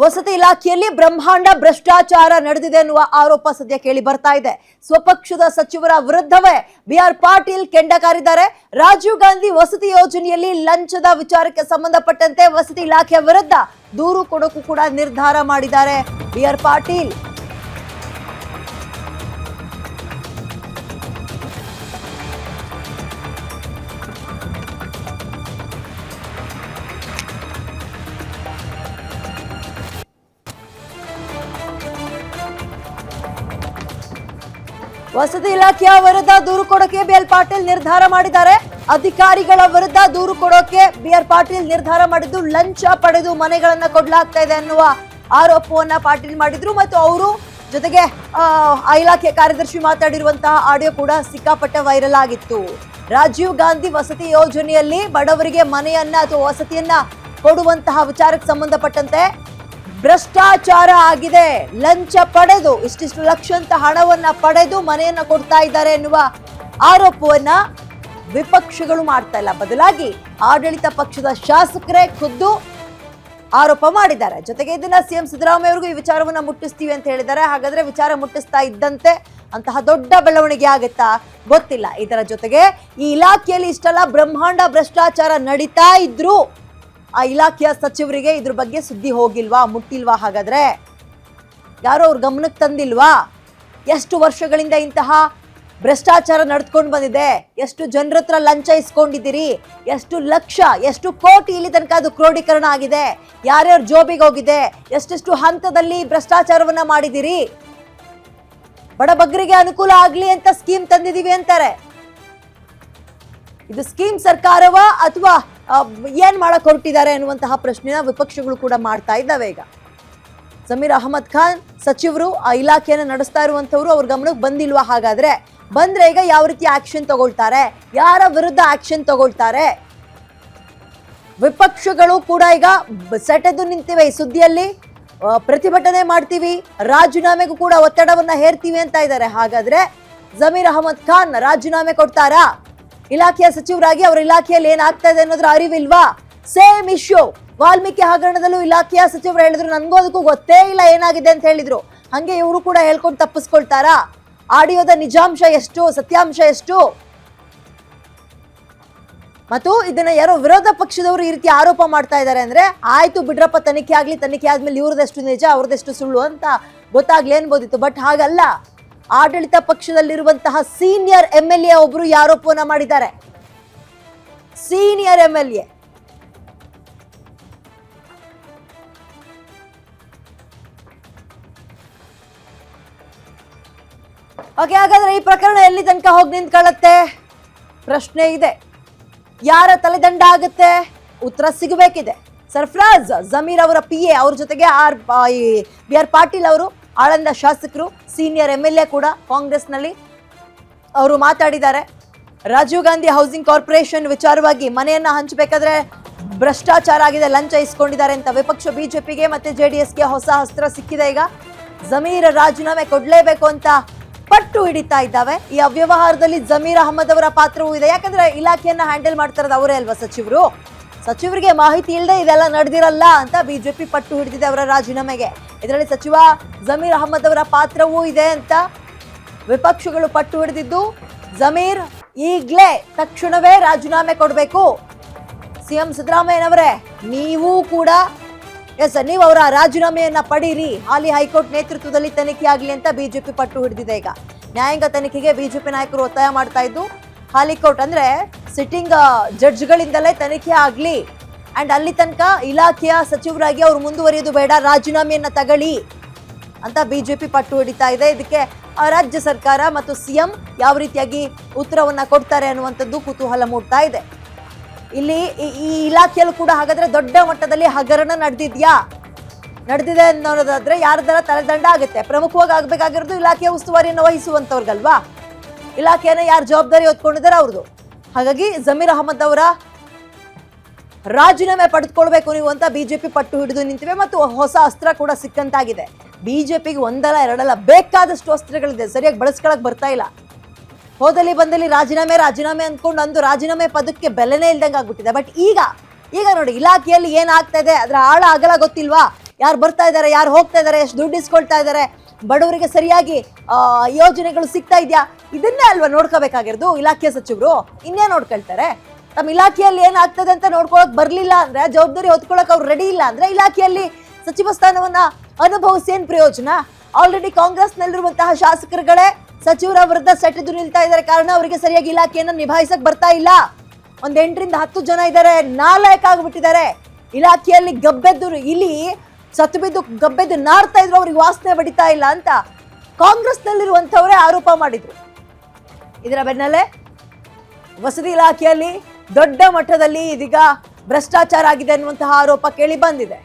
ವಸತಿ ಇಲಾಖೆಯಲ್ಲಿ ಬ್ರಹ್ಮಾಂಡ ಭ್ರಷ್ಟಾಚಾರ ನಡೆದಿದೆ ಎನ್ನುವ ಆರೋಪ ಸದ್ಯ ಕೇಳಿ ಬರ್ತಾ ಇದೆ. ಸ್ವಪಕ್ಷದ ಸಚಿವರ ವಿರುದ್ಧವೇ ಬಿಆರ್ ಪಾಟೀಲ್ ಕೆಂಡ ಕಾರಿದ್ದಾರೆ. ರಾಜೀವ್ ಗಾಂಧಿ ವಸತಿ ಯೋಜನೆಯಲ್ಲಿ ಲಂಚದ ವಿಚಾರಕ್ಕೆ ಸಂಬಂಧಪಟ್ಟಂತೆ ವಸತಿ ಇಲಾಖೆ ವಿರುದ್ಧ ದೂರು ಕೊಡೋಕು ಕೂಡ ನಿರ್ಧಾರ ಮಾಡಿದ್ದಾರೆ ಬಿಆರ್ ಪಾಟೀಲ್. ವಸತಿ ಇಲಾಖೆಯ ವಿರುದ್ಧ ದೂರು ಕೊಡೋಕೆ ಬಿಆರ್ ಪಾಟೀಲ್ ನಿರ್ಧಾರ ಮಾಡಿದ್ದಾರೆ. ಅಧಿಕಾರಿಗಳ ವಿರುದ್ಧ ದೂರು ಕೊಡೋಕೆ ಬಿಆರ್ ಪಾಟೀಲ್ ನಿರ್ಧಾರ ಮಾಡಿದ್ದು ಲಂಚ ಪಡೆದು ಮನೆಗಳನ್ನ ಕೊಡ್ಲಾಗ್ತಾ ಇದೆ ಅನ್ನುವ ಆರೋಪವನ್ನ ಪಾಟೀಲ್ ಮಾಡಿದ್ರು. ಮತ್ತು ಅವರು ಜೊತೆಗೆ ಆ ಇಲಾಖೆ ಕಾರ್ಯದರ್ಶಿ ಮಾತಾಡಿರುವಂತಹ ಆಡಿಯೋ ಕೂಡ ಸಿಕ್ಕಾಪಟ್ಟೆ ವೈರಲ್ ಆಗಿತ್ತು. ರಾಜೀವ್ ಗಾಂಧಿ ವಸತಿ ಯೋಜನೆಯಲ್ಲಿ ಬಡವರಿಗೆ ಮನೆಯನ್ನ ಅಥವಾ ವಸತಿಯನ್ನ ಕೊಡುವಂತಹ ವಿಚಾರಕ್ಕೆ ಸಂಬಂಧಪಟ್ಟಂತೆ ಭ್ರಷ್ಟಾಚಾರ ಆಗಿದೆ. ಲಂಚ ಪಡೆದು ಇಷ್ಟಿಷ್ಟು ಲಕ್ಷಂತ ಹಣವನ್ನ ಪಡೆದು ಮನೆಯನ್ನ ಕೊಡ್ತಾ ಇದ್ದಾರೆ ಎನ್ನುವ ಆರೋಪವನ್ನ ವಿಪಕ್ಷಗಳು ಮಾಡ್ತಾ ಇಲ್ಲ, ಬದಲಾಗಿ ಆಡಳಿತ ಪಕ್ಷದ ಶಾಸಕರೇ ಖುದ್ದು ಆರೋಪ ಮಾಡಿದ್ದಾರೆ. ಜೊತೆಗೆ ಇದನ್ನ ಸಿಎಂ ಸಿದ್ದರಾಮಯ್ಯ ಅವರಿಗೂ ಈ ವಿಚಾರವನ್ನ ಮುಟ್ಟಿಸ್ತೀವಿ ಅಂತ ಹೇಳಿದ್ದಾರೆ. ಹಾಗಾದ್ರೆ ವಿಚಾರ ಮುಟ್ಟಿಸ್ತಾ ಇದ್ದಂತೆ ಅಂತಹ ದೊಡ್ಡ ಬೆಳವಣಿಗೆ ಆಗುತ್ತಾ ಗೊತ್ತಿಲ್ಲ. ಇದರ ಜೊತೆಗೆ ಈ ಇಲಾಖೆಯಲ್ಲಿ ಇಷ್ಟೆಲ್ಲ ಬ್ರಹ್ಮಾಂಡ ಭ್ರಷ್ಟಾಚಾರ ನಡೀತಾ ಇದ್ರು ಆ ಇಲಾಖೆಯ ಸಚಿವರಿಗೆ ಇದ್ರ ಬಗ್ಗೆ ಸುದ್ದಿ ಹೋಗಿಲ್ವಾ, ಮುಟ್ಟಿಲ್ವಾ? ಹಾಗಾದ್ರೆ ಯಾರೋ ಅವ್ರ ಗಮನಕ್ಕೆ ತಂದಿಲ್ವಾ? ಎಷ್ಟು ವರ್ಷಗಳಿಂದ ಇಂತಹ ಭ್ರಷ್ಟಾಚಾರ ನಡೆದುಕೊಂಡು ಬಂದಿದೆ, ಎಷ್ಟು ಜನರ ಹತ್ರ ಲಂಚ ಇಸ್ಕೊಂಡಿದ್ದೀರಿ, ಎಷ್ಟು ಲಕ್ಷ ಎಷ್ಟು ಕೋಟಿ ಇಲ್ಲಿ ತನಕ ಅದು ಕ್ರೋಢೀಕರಣ ಆಗಿದೆ, ಯಾರ್ಯಾರ ಜೋಬಿಗೆ ಹೋಗಿದೆ, ಎಷ್ಟೆಷ್ಟು ಹಂತದಲ್ಲಿ ಭ್ರಷ್ಟಾಚಾರವನ್ನ ಮಾಡಿದಿರಿ, ಬಡಬಗ್ಗರಿಗೆ ಅನುಕೂಲ ಆಗ್ಲಿ ಅಂತ ಸ್ಕೀಮ್ ತಂದಿದೀವಿ ಅಂತಾರೆ. ಇದು ಸ್ಕೀಮ್ ಸರ್ಕಾರವ ಅಥವಾ ಏನ್ ಮಾಡಕ್ ಹೊರಟಿದ್ದಾರೆ ಅನ್ನುವಂತಹ ಪ್ರಶ್ನೆನ ವಿಪಕ್ಷಗಳು ಕೂಡ ಮಾಡ್ತಾ ಇದ್ದಾವೆ. ಈಗ ಜಮೀರ್ ಅಹಮದ್ ಖಾನ್ ಸಚಿವರು ಆ ಇಲಾಖೆಯನ್ನು ನಡೆಸ್ತಾ ಇರುವಂತವ್ರು ಅವ್ರ ಗಮನಕ್ಕೆ ಬಂದಿಲ್ವಾ? ಹಾಗಾದ್ರೆ ಬಂದ್ರೆ ಈಗ ಯಾವ ರೀತಿ ಆಕ್ಷನ್ ತಗೊಳ್ತಾರೆ, ಯಾರ ವಿರುದ್ಧ ಆಕ್ಷನ್ ತಗೊಳ್ತಾರೆ? ವಿಪಕ್ಷಗಳು ಕೂಡ ಈಗ ಸೆಟೆದು ನಿಂತಿವೆ. ಈ ಸುದ್ದಿಯಲ್ಲಿ ಪ್ರತಿಭಟನೆ ಮಾಡ್ತೀವಿ, ರಾಜೀನಾಮೆಗೂ ಕೂಡ ಒತ್ತಡವನ್ನ ಹೇರ್ತೀವಿ ಅಂತ ಇದ್ದಾರೆ. ಹಾಗಾದ್ರೆ ಜಮೀರ್ ಅಹಮದ್ ಖಾನ್ ರಾಜೀನಾಮೆ ಕೊಡ್ತಾರಾ? ಇಲಾಖೆಯ ಸಚಿವರಾಗಿ ಅವರ ಇಲಾಖೆಯಲ್ಲಿ ಏನಾಗ್ತಾ ಇದೆ ಅನ್ನೋದ್ರ ಅರಿವಿಲ್ವಾ? ಸೇಮ್ ಇಶ್ಯೂ ವಾಲ್ಮೀಕಿ ಹಗರಣದಲ್ಲೂ ಇಲಾಖೆಯ ಸಚಿವರು ಹೇಳಿದ್ರು ನನ್ಗೂ ಅದಕ್ಕೂ ಗೊತ್ತೇ ಇಲ್ಲ ಏನಾಗಿದೆ ಅಂತ ಹೇಳಿದ್ರು. ಹಂಗೆ ಇವರು ಕೂಡ ಹೇಳ್ಕೊಂಡು ತಪ್ಪಿಸ್ಕೊಳ್ತಾರಾ? ಆಡಿಯೋದ ನಿಜಾಂಶ ಎಷ್ಟು, ಸತ್ಯಾಂಶ ಎಷ್ಟು? ಮತ್ತು ಇದನ್ನ ಯಾರೋ ವಿರೋಧ ಪಕ್ಷದವರು ಈ ರೀತಿ ಆರೋಪ ಮಾಡ್ತಾ ಇದ್ದಾರೆ ಅಂದ್ರೆ ಆಯ್ತು ಬಿಡ್ರಪ್ಪ, ತನಿಖೆ ಆಗ್ಲಿ, ತನಿಖೆ ಆದ್ಮೇಲೆ ಇವ್ರದೆಷ್ಟು ನಿಜ ಅವ್ರದೆಷ್ಟು ಸುಳ್ಳು ಅಂತ ಗೊತ್ತಾಗ್ಲಿ ಅನ್ಬೋದಿತ್ತು. ಬಟ್ ಹಾಗಲ್ಲ. ಆಡಳಿತ ಪಕ್ಷದಲ್ಲಿರುವಂತಹ ಸೀನಿಯರ್ MLA ಒಬ್ರು ಈ ಆರೋಪವನ್ನ ಮಾಡಿದ್ದಾರೆ. ಸೀನಿಯರ್ MLA ಓಕೆ, ಹಾಗಾದ್ರೆ ಈ ಪ್ರಕರಣ ಎಲ್ಲಿ ತನಕ ಹೋಗಿ ನಿಂತ್ಕೊಳ್ಳುತ್ತೆ ಪ್ರಶ್ನೆ ಇದೆ. ಯಾರ ತಲೆದಂಡ ಆಗುತ್ತೆ? ಉತ್ತರ ಸಿಗಬೇಕಿದೆ. ಸರ್ಫರಾಜ್ ಜಮೀರ್ ಅವರ PA ಅವ್ರ ಜೊತೆಗೆ ಬಿಆರ್ ಪಾಟೀಲ್ ಅವರು ಆಳಂದ ಶಾಸಕರು, ಸೀನಿಯರ್ MLA ಕೂಡ ಕಾಂಗ್ರೆಸ್ನಲ್ಲಿ, ಅವರು ಮಾತಾಡಿದ್ದಾರೆ. ರಾಜೀವ್ ಗಾಂಧಿ ಹೌಸಿಂಗ್ ಕಾರ್ಪೊರೇಷನ್ ವಿಚಾರವಾಗಿ ಮನೆಯನ್ನ ಹಂಚಬೇಕಾದ್ರೆ ಭ್ರಷ್ಟಾಚಾರ ಆಗಿದೆ, ಲಂಚ ಇಸ್ಕೊಂಡಿದ್ದಾರೆ ಅಂತ ವಿಪಕ್ಷ ಬಿಜೆಪಿಗೆ ಮತ್ತೆ JDSಗೆ ಹೊಸ ಅಸ್ತ್ರ ಸಿಕ್ಕಿದೆ. ಈಗ ಜಮೀರ್ ರಾಜೀನಾಮೆ ಕೊಡ್ಲೇಬೇಕು ಅಂತ ಪಟ್ಟು ಹಿಡಿತಾ ಇದ್ದಾವೆ. ಈ ಅವ್ಯವಹಾರದಲ್ಲಿ ಜಮೀರ್ ಅಹಮದ್ ಅವರ ಪಾತ್ರವೂ ಇದೆ. ಯಾಕಂದ್ರೆ ಇಲಾಖೆಯನ್ನ ಹ್ಯಾಂಡಲ್ ಮಾಡ್ತಾ ಇರೋದು ಅವರೇ ಅಲ್ವಾ ಸಚಿವರು. ಸಚಿವರಿಗೆ ಮಾಹಿತಿ ಇಲ್ಲದೆ ಇದೆಲ್ಲ ನಡೆದಿರಲ್ಲ ಅಂತ ಬಿಜೆಪಿ ಪಟ್ಟು ಹಿಡಿದಿದೆ ಅವರ ರಾಜೀನಾಮೆಗೆ. ಇದರಲ್ಲಿ ಸಚಿವ ಜಮೀರ್ ಅಹಮದ್ ಅವರ ಪಾತ್ರವೂ ಇದೆ ಅಂತ ವಿಪಕ್ಷಗಳು ಪಟ್ಟು ಹಿಡಿದಿದ್ದು, ಜಮೀರ್ ಈಗಲೇ ತಕ್ಷಣವೇ ರಾಜೀನಾಮೆ ಕೊಡಬೇಕು. ಸಿಎಂ ಸಿದ್ದರಾಮಯ್ಯನವರೇ ನೀವು ಕೂಡ ನೀವು ಅವರ ರಾಜೀನಾಮೆಯನ್ನ ಪಡೀರಿ, ಹಾಲಿ ಹೈಕೋರ್ಟ್ ನೇತೃತ್ವದಲ್ಲಿ ತನಿಖೆ ಆಗಲಿ ಅಂತ ಬಿಜೆಪಿ ಪಟ್ಟು ಹಿಡಿದಿದೆ. ಈಗ ನ್ಯಾಯಾಂಗ ತನಿಖೆಗೆ ಬಿಜೆಪಿ ನಾಯಕರು ಒತ್ತಾಯ ಮಾಡ್ತಾ ಇದ್ದು, ಹಾಲಿ ಕೋರ್ಟ್ ಅಂದ್ರೆ ಸಿಟ್ಟಿಂಗ್ ಜಡ್ಜ್ಗಳಿಂದಲೇ ತನಿಖೆ ಆಗ್ಲಿ ಅಂಡ್ ಅಲ್ಲಿ ತನಕ ಇಲಾಖೆಯ ಸಚಿವರಾಗಿ ಅವರು ಮುಂದುವರಿಯೋದು ಬೇಡ, ರಾಜೀನಾಮೆಯನ್ನ ತಗೊಳ್ಳಿ ಅಂತ ಬಿಜೆಪಿ ಪಟ್ಟು ಹಿಡಿತಾ ಇದೆ. ಇದಕ್ಕೆ ರಾಜ್ಯ ಸರ್ಕಾರ ಮತ್ತು ಸಿಎಂ ಯಾವ ರೀತಿಯಾಗಿ ಉತ್ತರವನ್ನ ಕೊಡ್ತಾರೆ ಅನ್ನುವಂಥದ್ದು ಕುತೂಹಲ ಮೂಡ್ತಾ ಇದೆ. ಇಲ್ಲಿ ಈ ಇಲಾಖೆಯಲ್ಲೂ ಕೂಡ ಹಾಗಾದ್ರೆ ದೊಡ್ಡ ಮಟ್ಟದಲ್ಲಿ ಹಗರಣ ನಡೆದಿದೆ ಅನ್ನೋದಾದ್ರೆ ಯಾರದರ ತಲೆದಂಡ ಆಗುತ್ತೆ? ಪ್ರಮುಖವಾಗಿ ಆಗ್ಬೇಕಾಗಿರೋದು ಇಲಾಖೆಯ ಉಸ್ತುವಾರಿಯನ್ನು ವಹಿಸುವಂತವ್ರಿಗಲ್ವಾ? ಇಲಾಖೆಯನ್ನ ಯಾರು ಜವಾಬ್ದಾರಿ ಹೊತ್ಕೊಂಡಿದ್ದಾರೆ ಅವ್ರದ್ದು. ಹಾಗಾಗಿ ಜಮೀರ್ ಅಹಮದ್ ಅವರ ರಾಜೀನಾಮೆ ಪಡೆದುಕೊಳ್ಬೇಕು ನೀವು ಅಂತ ಬಿಜೆಪಿ ಪಟ್ಟು ಹಿಡಿದು ನಿಂತಿವೆ. ಮತ್ತು ಹೊಸ ಅಸ್ತ್ರ ಕೂಡ ಸಿಕ್ಕಂತಾಗಿದೆ. ಬಿಜೆಪಿಗೆ ಒಂದಲ್ಲ ಎರಡಲ್ಲ ಬೇಕಾದಷ್ಟು ಅಸ್ತ್ರಗಳಿದೆ, ಸರಿಯಾಗಿ ಬಳಸ್ಕೊಳಕ್ ಬರ್ತಾ ಇಲ್ಲ. ಹೋದಲ್ಲಿ ಬಂದಲ್ಲಿ ರಾಜೀನಾಮೆ ಅಂದ್ಕೊಂಡು ಅಂದು ರಾಜೀನಾಮೆ ಪದಕ್ಕೆ ಬೆಲೆನೇ ಇಲ್ದಂಗೆ ಆಗ್ಬಿಟ್ಟಿದೆ. ಬಟ್ ಈಗ ನೋಡಿ ಇಲಾಖೆಯಲ್ಲಿ ಏನಾಗ್ತಾ ಇದೆ, ಅದರ ಆಳ ಅಗಲ ಗೊತ್ತಿಲ್ವಾ? ಯಾರು ಬರ್ತಾ ಇದ್ದಾರೆ, ಯಾರು ಹೋಗ್ತಾ ಇದ್ದಾರೆ, ಎಷ್ಟು ದುಡ್ಡು ಇಸ್ಕೊಳ್ತಾ ಇದ್ದಾರೆ, ಬಡವರಿಗೆ ಸರಿಯಾಗಿ ಯೋಜನೆಗಳು ಸಿಗ್ತಾ ಇದೆಯಾ, ಇದನ್ನೇ ಅಲ್ವಾ ನೋಡ್ಕೋಬೇಕಾಗಿರೋದು ಇಲಾಖೆ ಸಚಿವರು. ಇನ್ನೇ ನೋಡ್ಕೊಳ್ತಾರೆ? ತಮ್ಮ ಇಲಾಖೆಯಲ್ಲಿ ಏನಾಗ್ತದೆ ಅಂತ ನೋಡ್ಕೊಳಕ್ ಬರ್ಲಿಲ್ಲ ಅಂದ್ರೆ, ಜವಾಬ್ದಾರಿ ಹೊತ್ಕೊಳಕ್ ಅವ್ರು ರೆಡಿ ಇಲ್ಲ ಅಂದ್ರೆ ಇಲಾಖೆಯಲ್ಲಿ ಸಚಿವ ಸ್ಥಾನವನ್ನ ಅನುಭವಿಸಿ ಏನ್ ಪ್ರಯೋಜನ? ಆಲ್ರೆಡಿ ಕಾಂಗ್ರೆಸ್ ನಲ್ಲಿರುವಂತಹ ಶಾಸಕರುಗಳೇ ಸಚಿವರ ವಿರುದ್ಧ ಸೆಟೆದು ನಿಲ್ತಾ ಇದ್ದಾರೆ. ಕಾರಣ ಅವರಿಗೆ ಸರಿಯಾಗಿ ಇಲಾಖೆಯನ್ನ ನಿಭಾಯಿಸಕ್ ಬರ್ತಾ ಇಲ್ಲ. ಒಂದ್ 8ರಿಂದ 10 ಜನ ಇದ್ದಾರೆ, ನಾಲಾಯಕ ಆಗ್ಬಿಟ್ಟಿದ್ದಾರೆ. ಇಲಾಖೆಯಲ್ಲಿ ಗಬ್ಬೆದ್ದು ಇಲಿ ಸತ್ತು ಬಿದ್ದು ಗಬ್ಬೆದ್ದು ನಾರ್ತಾ ಇದ್ರು, ಅವ್ರಿಗೆ ವಾಸನೆ ಬಡಿತಾ ಇಲ್ಲ ಅಂತ ಕಾಂಗ್ರೆಸ್ ನಲ್ಲಿರುವಂತವರೇ ಆರೋಪ ಮಾಡಿದ್ರು. ಇದರ ಬೆನ್ನಲ್ಲೇ ವಸತಿ ಇಲಾಖೆಯಲ್ಲಿ ದೊಡ್ಡ ಮಟ್ಟದಲ್ಲಿ ಇದೀಗ ಭ್ರಷ್ಟಾಚಾರ ಆಗಿದೆ ಅನ್ನುವಂತಹ ಆರೋಪ ಕೇಳಿ ಬಂದಿದೆ.